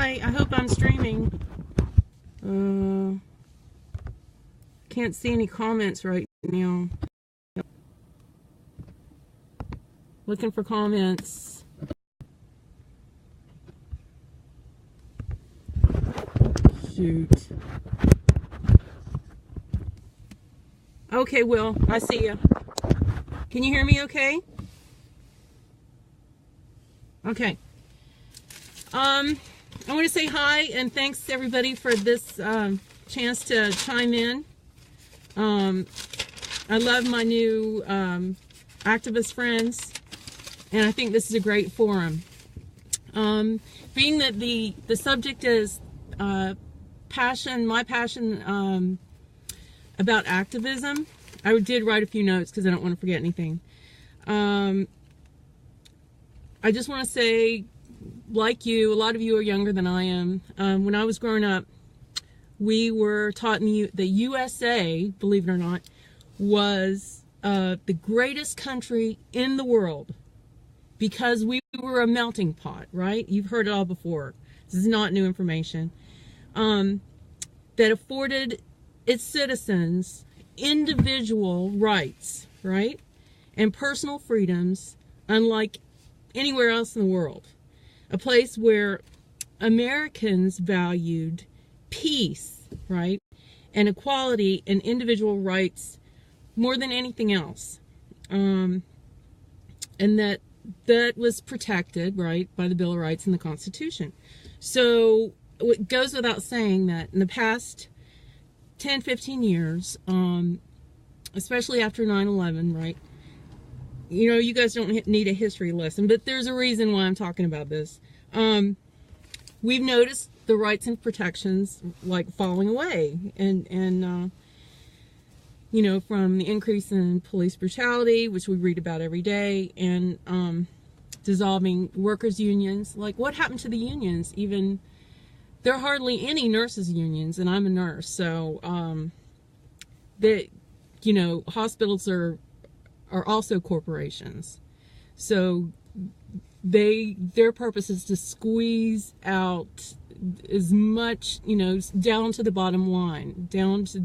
Hi, I hope I'm streaming. Can't see any comments right now. Looking for comments. Shoot. Okay, Will, I see you. Can you hear me okay? Okay. I want to say hi and thanks everybody for this chance to chime in. I love my new activist friends, and I think this is a great forum. Being that the subject is my passion about activism, I did write a few notes because I don't want to forget anything. I just want to say, like you, a lot of you are younger than I am. When I was growing up, we were taught in the USA, believe it or not, was the greatest country in the world because we were a melting pot, right? You've heard it all before. This is not new information. That afforded its citizens individual rights, right? And personal freedoms, unlike anywhere else in the world. A place where Americans valued peace, right? And equality and individual rights more than anything else. And that was protected, right, by the Bill of Rights and the Constitution. So it goes without saying that in the past 10, 15 years, especially after 9/11, right? You know, you guys don't need a history lesson, but there's a reason why I'm talking about this. We've noticed the rights and protections like falling away, and you know, from the increase in police brutality, which we read about every day, and dissolving workers' unions. Like, what happened to the unions? Even there are hardly any nurses' unions, and I'm a nurse, so that, you know, hospitals are also corporations, so their purpose is to squeeze out as much, you know, down to the bottom line, down to,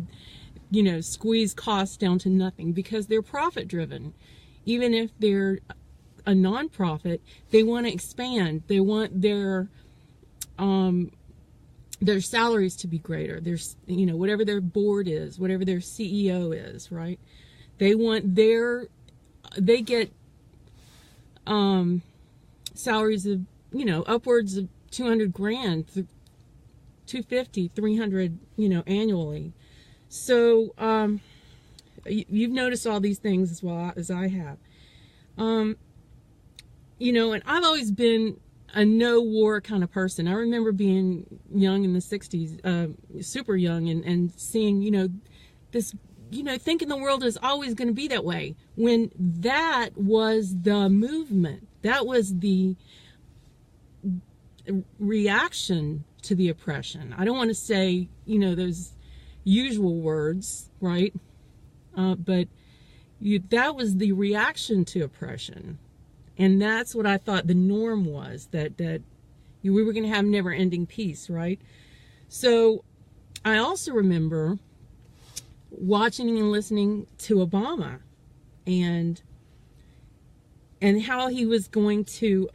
you know, squeeze costs down to nothing, because they're profit driven. Even if they're a non-profit, they want to expand. They want their salaries to be greater. There's, you know, whatever their board is, whatever their CEO is, right? They want they get salaries of, you know, upwards of 200 grand, 250, 300, you know, annually. So you've noticed all these things as well as I have. You know, and I've always been a no war kind of person. I remember being young in the 60s, super young, and seeing, you know, this, you know, thinking the world is always going to be that way, when that was the movement. That was the reaction to the oppression. I don't want to say, you know, those usual words, right? But that was the reaction to oppression. And that's what I thought the norm was, that we were going to have never-ending peace, right? So I also remember watching and listening to Obama, and how he was going to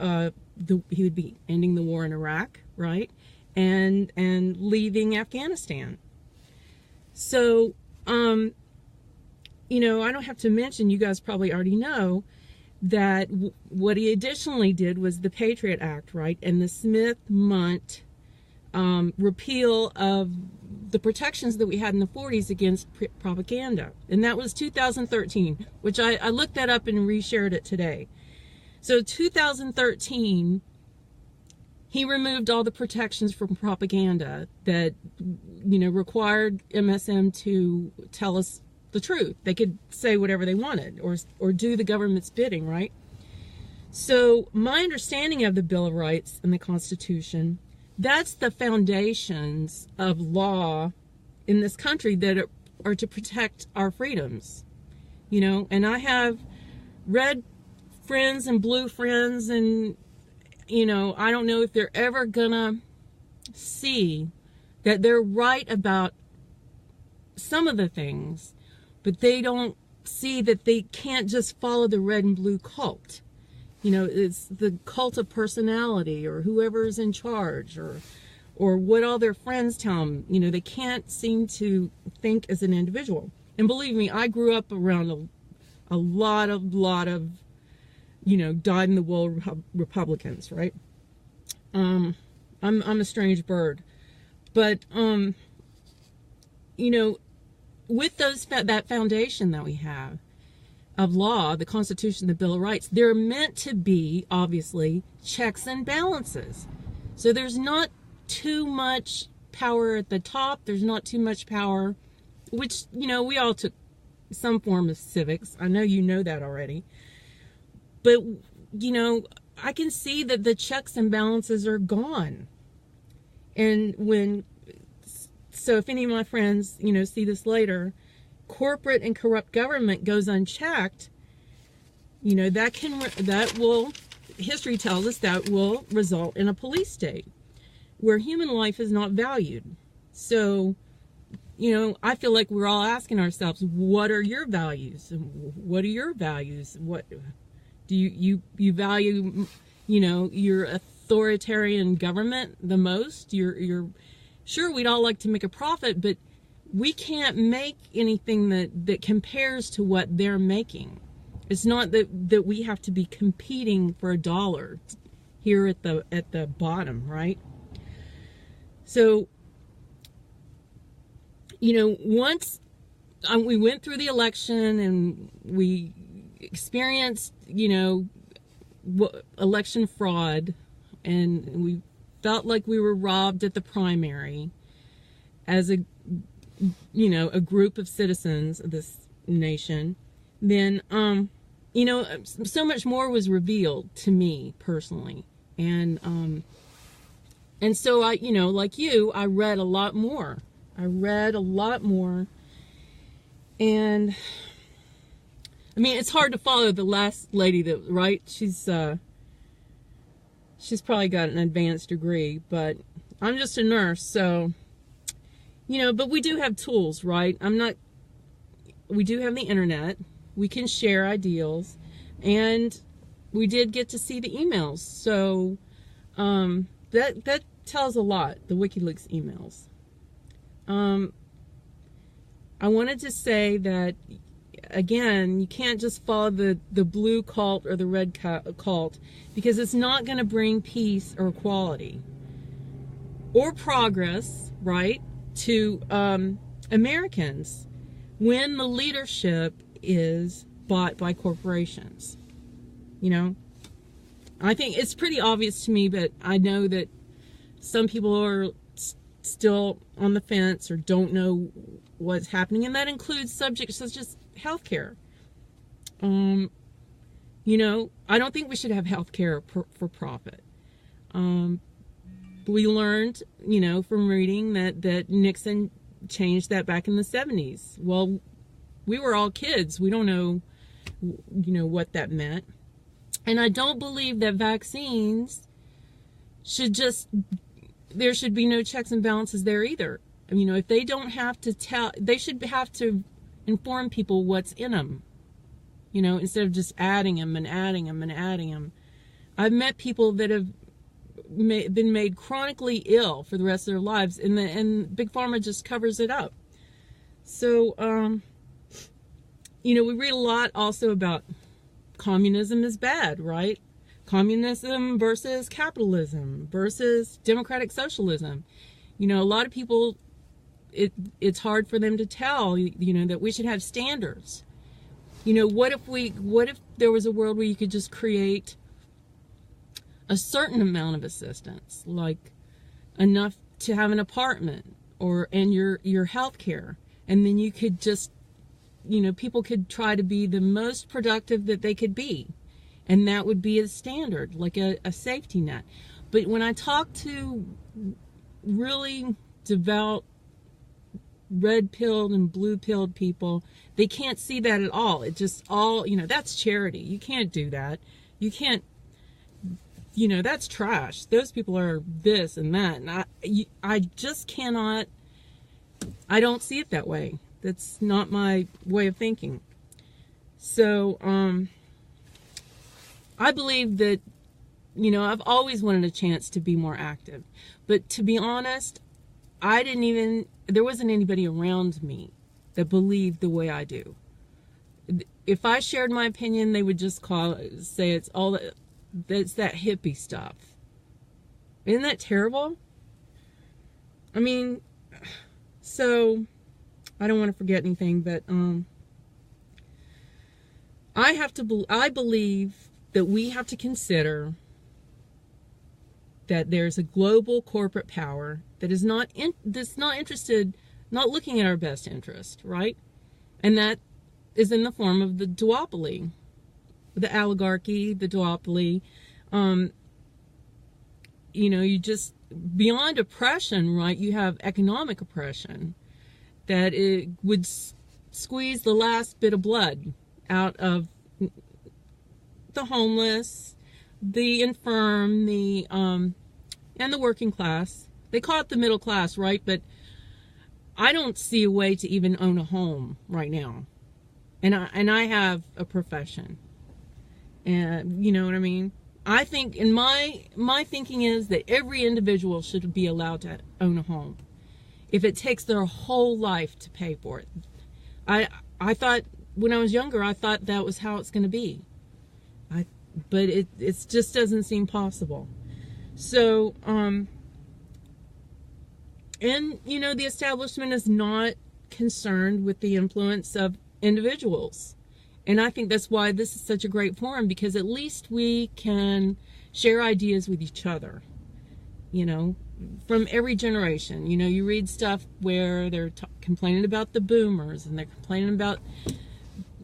he would be ending the war in Iraq, right, and leaving Afghanistan. So you know, I don't have to mention, you guys probably already know that what he additionally did was the Patriot Act, right, and the Smith-Mundt repeal of the protections that we had in the 40s against propaganda. And that was 2013, which I looked that up and reshared it today. So 2013, he removed all the protections from propaganda that, you know, required MSM to tell us the truth. They could say whatever they wanted, or do the government's bidding, right? So my understanding of the Bill of Rights and the Constitution, that's the foundations of law in this country that are to protect our freedoms, you know. And I have red friends and blue friends, and, you know, I don't know if they're ever gonna see that they're right about some of the things, but they don't see that they can't just follow the red and blue cult. You know, it's the cult of personality, or whoever's in charge, or what all their friends tell them. You know, they can't seem to think as an individual. And believe me, I grew up around a lot of, you know, dyed-in-the-wool Republicans, right? I'm a strange bird. But, you know, with that foundation that we have of law, the Constitution, the Bill of Rights, they're meant to be, obviously, checks and balances. So there's not too much power at the top. There's not too much power, which, you know, we all took some form of civics. I know you know that already. But, you know, I can see that the checks and balances are gone. And so if any of my friends, you know, see this later, corporate and corrupt government goes unchecked, you know, history tells us that will result in a police state where human life is not valued. So, you know, I feel like we're all asking ourselves, what are your values? What are your values? What do you value, you know, your authoritarian government the most? You're sure, we'd all like to make a profit, but we can't make anything that compares to what they're making. It's not that we have to be competing for a dollar here at the bottom, right? So, you know, once we went through the election and we experienced, you know, election fraud, and we felt like we were robbed at the primary as a group of citizens of this nation, then, you know, so much more was revealed to me personally. And so I, you know, like you, I read a lot more. And I mean, it's hard to follow the last lady right? She's probably got an advanced degree, but I'm just a nurse, so, you know, but we do have tools, right? We do have the internet. We can share ideals, and we did get to see the emails. So, that tells a lot, the WikiLeaks emails. I wanted to say that, again, you can't just follow the blue cult or the red cult, because it's not going to bring peace or equality or progress, right, to Americans when the leadership is bought by corporations. You know, I think it's pretty obvious to me, but I know that some people are still on the fence or don't know what's happening, and that includes subjects such as healthcare. You know, I don't think we should have healthcare for profit. We learned, you know, from reading that Nixon changed that back in the 70s. Well, we were all kids. We don't know, you know, what that meant. And I don't believe that vaccines there should be no checks and balances there either. You know, if they don't have to they should have to inform people what's in them, you know, instead of just adding them and adding them and adding them. I've met people that have been made chronically ill for the rest of their lives, and Big Pharma just covers it up. So, you know, we read a lot also about communism is bad, right? Communism versus capitalism versus democratic socialism. You know, a lot of people, it's hard for them to tell, you know, that we should have standards. You know, what if there was a world where you could just create a certain amount of assistance, like enough to have an apartment and your health care, and then you could just, you know, people could try to be the most productive that they could be, and that would be a standard, like a safety net. But when I talk to really devout red-pilled and blue-pilled people, they can't see that at all. It just all, you know, that's charity. You can't do that. You can't you know, that's trash. Those people are this and that. And I just cannot, I don't see it that way. That's not my way of thinking. So, I believe that, you know, I've always wanted a chance to be more active. But to be honest, there wasn't anybody around me that believed the way I do. If I shared my opinion, they would just say it's that hippie stuff. Isn't that terrible? I mean, so I don't want to forget anything, but I believe that we have to consider that there's a global corporate power that is that's not interested, not looking at our best interest, right? And that is in the form of the duopoly, the oligarchy, the duopoly. You know, you just, beyond oppression, right, you have economic oppression, that it would squeeze the last bit of blood out of the homeless, the infirm, and the working class. They call it the middle class, right? But I don't see a way to even own a home right now. And I have a profession. And you know what I mean? I think, in my thinking is that every individual should be allowed to own a home, if it takes their whole life to pay for it. I thought, when I was younger, I thought that was how it's going to be. But it just doesn't seem possible. So, and you know, the establishment is not concerned with the influence of individuals. And I think that's why this is such a great forum, because at least we can share ideas with each other, you know, from every generation. You know, you read stuff where they're complaining about the boomers, and they're complaining about,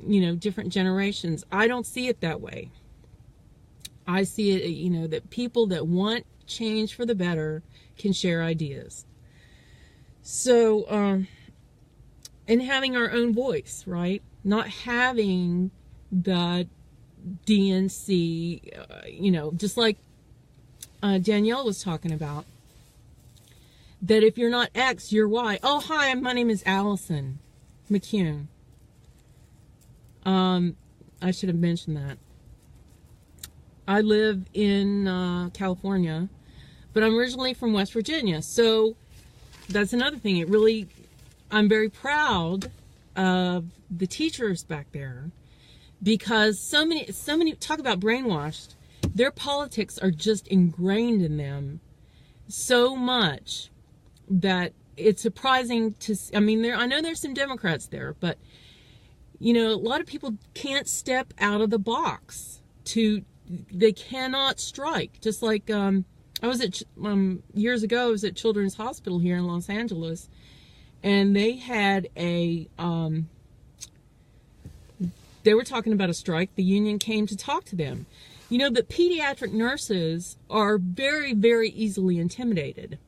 you know, different generations. I don't see it that way. I see it, you know, that people that want change for the better can share ideas. So, and having our own voice, right? Not having the DNC, you know, just like Danielle was talking about, that if you're not X, you're Y. Oh, hi, my name is Allison McCune. I should have mentioned that. I live in California, but I'm originally from West Virginia. So that's another thing. I'm very proud of the teachers back there, because so many talk about brainwashed. Their politics are just ingrained in them so much that it's surprising to, I mean, I know there's some Democrats there, but you know, a lot of people can't step out of the box. They cannot strike. Just like I was at years ago, I was at Children's Hospital here in Los Angeles, and they had they were talking about a strike. The union came to talk to them. You know, but pediatric nurses are very, very easily intimidated.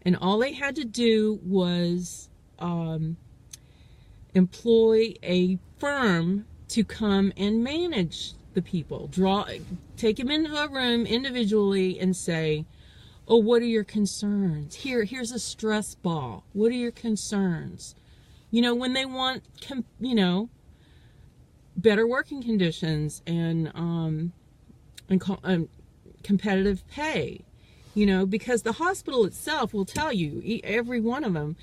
And all they had to do was employ a firm to come and manage the people. Take them into a room individually and say, oh, what are your concerns? Here's a stress ball. What are your concerns? You know, when they want, you know, better working conditions and competitive pay, you know, because the hospital itself will tell you, every one of them,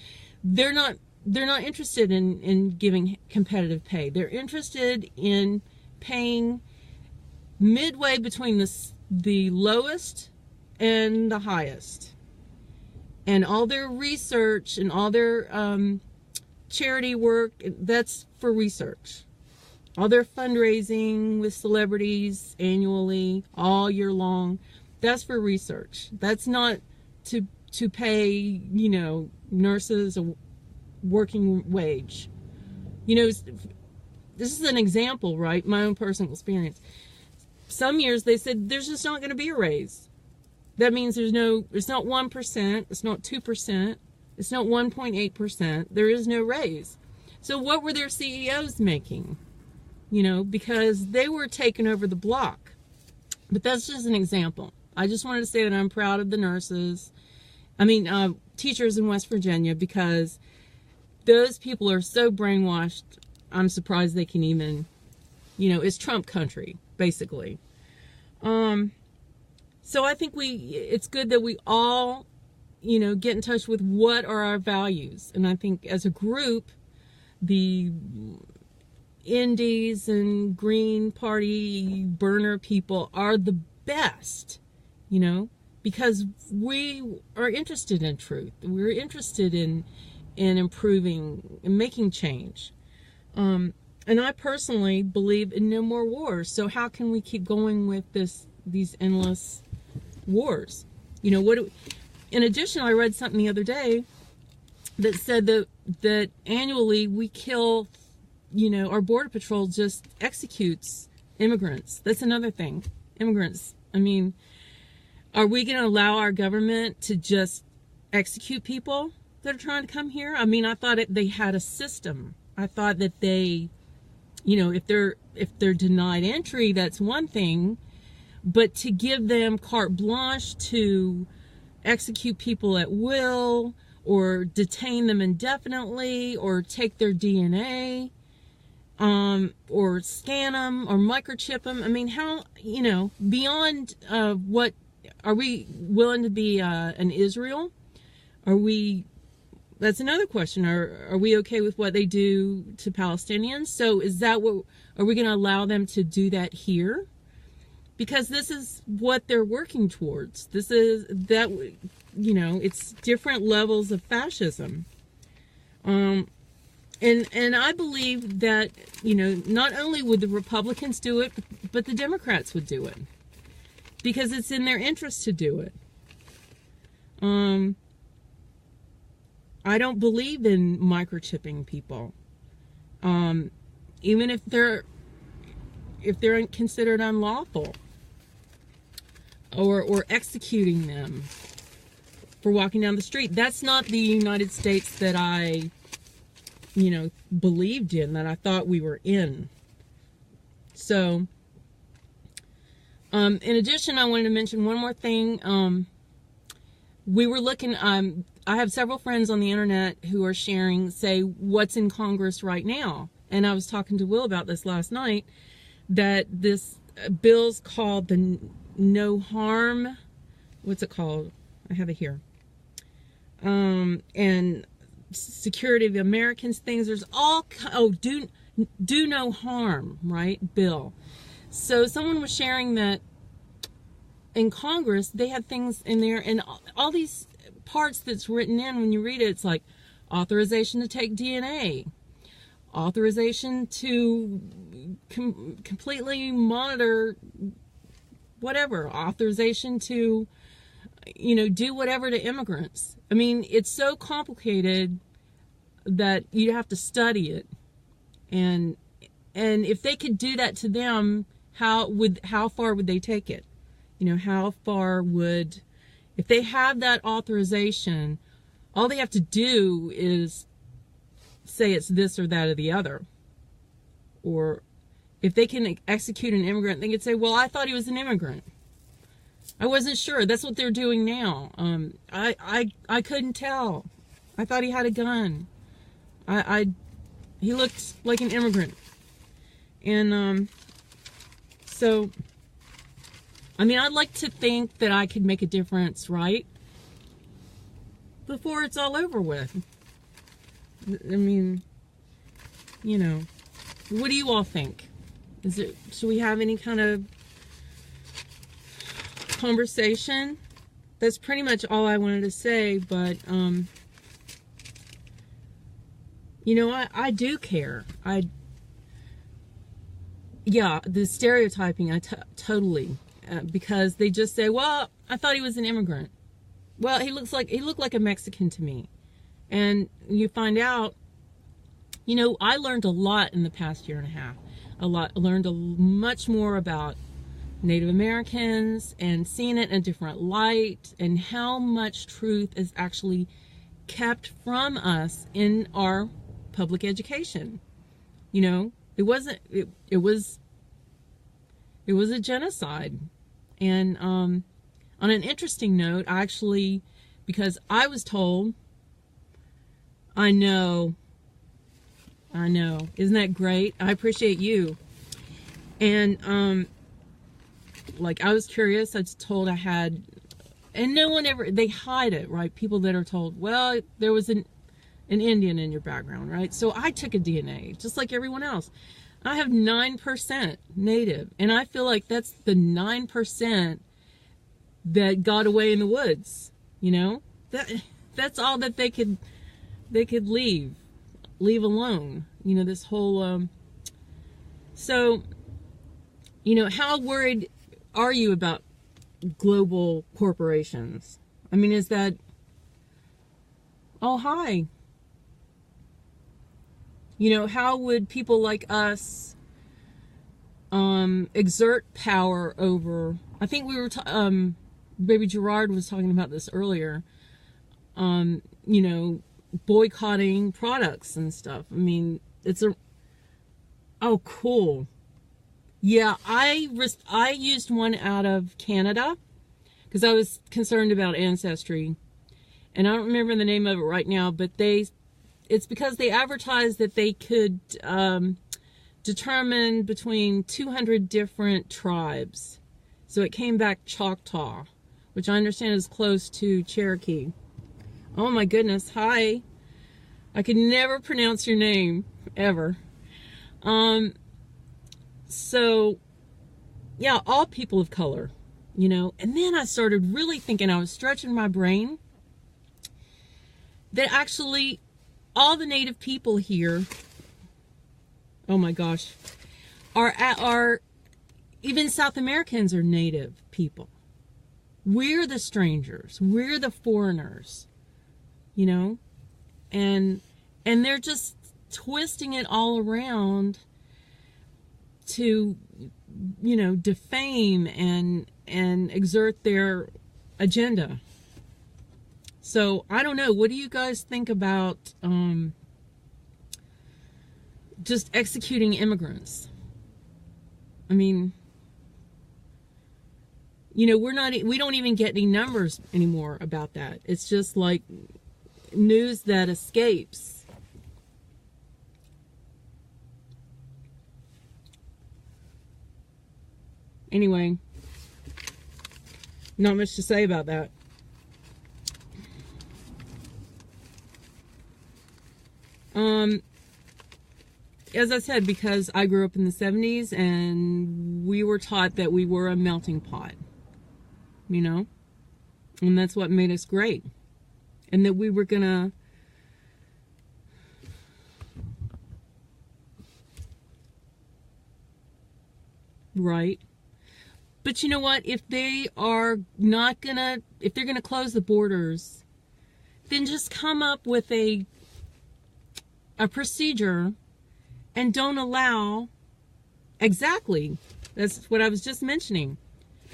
they're not interested in giving competitive pay. They're interested in paying midway between the lowest and the highest. And all their research and all their charity work, that's for research. All their fundraising with celebrities annually, all year long, that's for research. That's not to pay, you know, nurses a working wage. You know, this is an example, right? My own personal experience. Some years they said there's just not going to be a raise. That means it's not 1%, it's not 2%, it's not 1.8%. There is no raise. So what were their CEOs making? You know, because they were taking over the block. But that's just an example. I just wanted to say that I'm proud of the nurses, teachers in West Virginia, because those people are so brainwashed. I'm surprised they can even, it's Trump country, basically. So I think it's good that we all, get in touch with what are our values. And I think as a group, the Indies and Green Party burner people are the best, because we are interested in truth. We're interested in improving and making change. And I personally believe in no more wars. So how can we keep going with these endless wars? In addition, I read something the other day that said that annually we kill, our Border Patrol just executes immigrants. That's another thing. Immigrants. Are we going to allow our government to just execute people that are trying to come here? I thought they had a system. I thought that they, if they're denied entry, that's one thing, but to give them carte blanche to execute people at will, or detain them indefinitely, or take their DNA, or scan them, or microchip them. How, beyond what, are we willing to be an Israel? That's another question. Are we okay with what they do to Palestinians? So are we going to allow them to do that here? Because this is what they're working towards. It's different levels of fascism. And I believe that, not only would the Republicans do it, but the Democrats would do it. Because it's in their interest to do it. I don't believe in microchipping people. Even if they're considered unlawful. Or executing them for walking down the street. That's not the United States that I, believed in, that I thought we were in. So, in addition, I wanted to mention one more thing. We were looking, I have several friends on the internet who are say, what's in Congress right now? And I was talking to Will about this last night, that this bill's called the No Harm, what's it called? I have it here. And Security of the Americans things. There's all, do no harm, right? Bill. So someone was sharing that in Congress, they had things in there, and all these parts that's written in, when you read it, it's like authorization to take DNA, authorization to completely monitor whatever, authorization to, do whatever to immigrants. It's so complicated that you have to study it. And if they could do that to them, how far would they take it? How far would, if they have that authorization, all they have to do is say it's this or that or the other. Or if they can execute an immigrant, they could say, well, I thought he was an immigrant. I wasn't sure. That's what they're doing now. I couldn't tell. I thought he had a gun. He looked like an immigrant. And so, I'd like to think that I could make a difference, right? Before it's all over with. What do you all think? Should we have any kind of conversation? That's pretty much all I wanted to say, but I do care. The stereotyping, totally, because they just say, well, I thought he was an immigrant. Well, he looked like a Mexican to me. And you find out, I learned a lot in the past year and a half. I learned much more about Native Americans and seeing it in a different light, and how much truth is actually kept from us in our public education. It was a genocide. And on an interesting note, I actually, because I was told, I know, isn't that great? I appreciate you. And like, I was curious. I was told I had, and no one ever, they hide it, right? People that are told, well, there was an Indian in your background, right? So I took a DNA, just like everyone else. I have 9% Native, and I feel like that's the 9% that got away in the woods, you know? That's all that they could leave alone, you know, this whole, so, you know, how worried are you about global corporations? I mean, is that, oh, hi. You know, how would people like us exert power over, I think we were, Baby Gerard was talking about this earlier, you know, boycotting products and stuff. I mean, it's oh, cool. Yeah, I used one out of Canada because I was concerned about ancestry. And I don't remember the name of it right now, but it's because they advertised that they could determine between 200 different tribes. So it came back Choctaw, which I understand is close to Cherokee. Oh my goodness, hi. I could never pronounce your name, ever. So, yeah, all people of color, you know. And then I started really thinking, I was stretching my brain, that actually all the Native people here, oh my gosh, are even South Americans are Native people. We're the strangers. We're the foreigners, you know, and they're just twisting it all around to, you know, defame and exert their agenda. So I don't know. What do you guys think about just executing immigrants? I mean, you know, we don't even get any numbers anymore about that. It's just like news that escapes. Anyway, not much to say about that. As I said, because I grew up in the 70s and we were taught that we were a melting pot, you know, and that's what made us great, and that we were gonna right. But you know what? If they are not gonna, if they're gonna close the borders, then just come up with a procedure and don't allow, exactly, that's what I was just mentioning.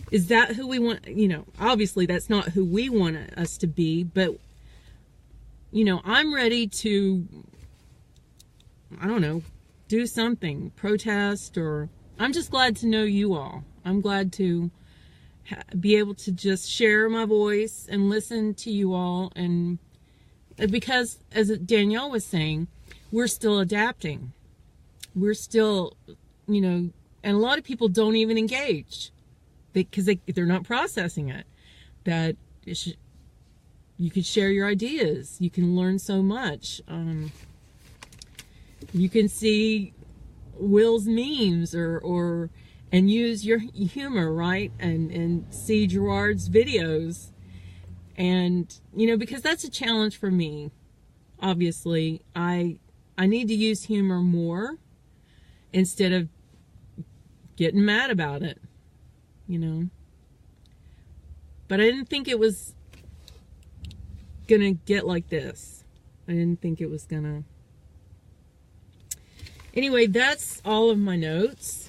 Is that who we want? You know, obviously that's not who we want us to be, but, you know, I'm ready to, I don't know, do something, protest, or I'm just glad to know you all. I'm glad to be able to just share my voice and listen to you all. And because, as Danielle was saying, we're still adapting. We're still, you know, and a lot of people don't even engage because they're not processing it. That you can share your ideas. You can learn so much. You can see Will's memes and use your humor, right? And see Gerard's videos. And, you know, because that's a challenge for me. Obviously, I need to use humor more instead of getting mad about it, you know. But I didn't think it was gonna get like this. I didn't think it was gonna. Anyway, that's all of my notes.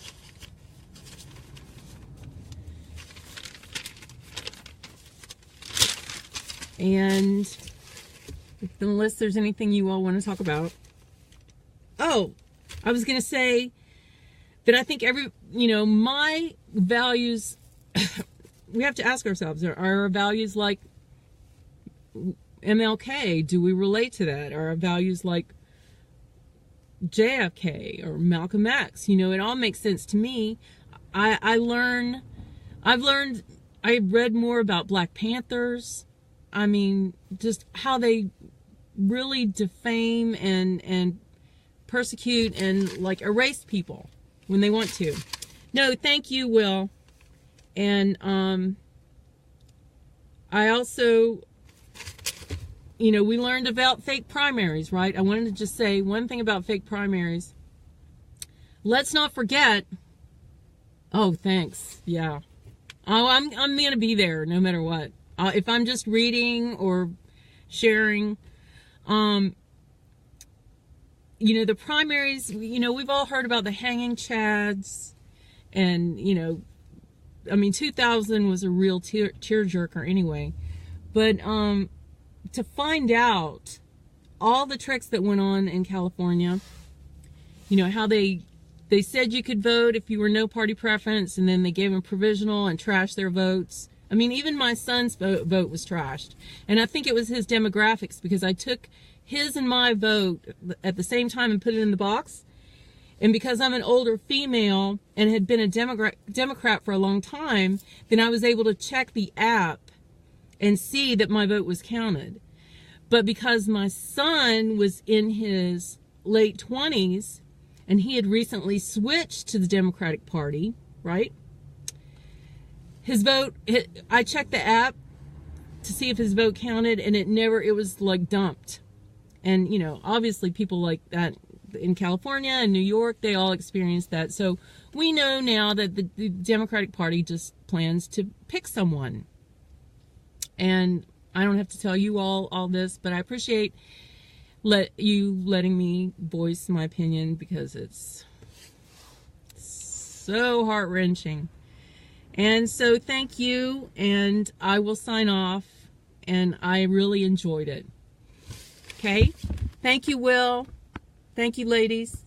And unless there's anything you all want to talk about. Oh, I was going to say that I think my values we have to ask ourselves, are our values like MLK? Do we relate to that? Are our values like JFK or Malcolm X? You know, it all makes sense to me. I read more about Black Panthers. I mean, just how they really defame and persecute and like erase people when they want to. No, thank you, Will. And I also, you know, we learned about fake primaries, right? I wanted to just say one thing about fake primaries. Let's not forget. Oh, thanks. Yeah. Oh, I'm going to be there no matter what. If I'm just reading or sharing, you know, the primaries, you know, we've all heard about the hanging chads, and, you know, I mean, 2000 was a real tearjerker anyway. But to find out all the tricks that went on in California, you know, how they said you could vote if you were no party preference, and then they gave them provisional and trashed their votes. I mean, even my son's vote was trashed. And I think it was his demographics, because I took his and my vote at the same time and put it in the box. And because I'm an older female and had been a Democrat for a long time, then I was able to check the app and see that my vote was counted. But because my son was in his late 20s and he had recently switched to the Democratic Party, right? His vote, I checked the app to see if his vote counted, and it was like dumped. And, you know, obviously people like that in California and New York, they all experienced that. So we know now that the Democratic Party just plans to pick someone. And I don't have to tell you all this, but I appreciate you letting me voice my opinion, because it's so heart-wrenching. And so thank you, and I will sign off, and I really enjoyed it. Okay? Thank you, Will. Thank you, ladies.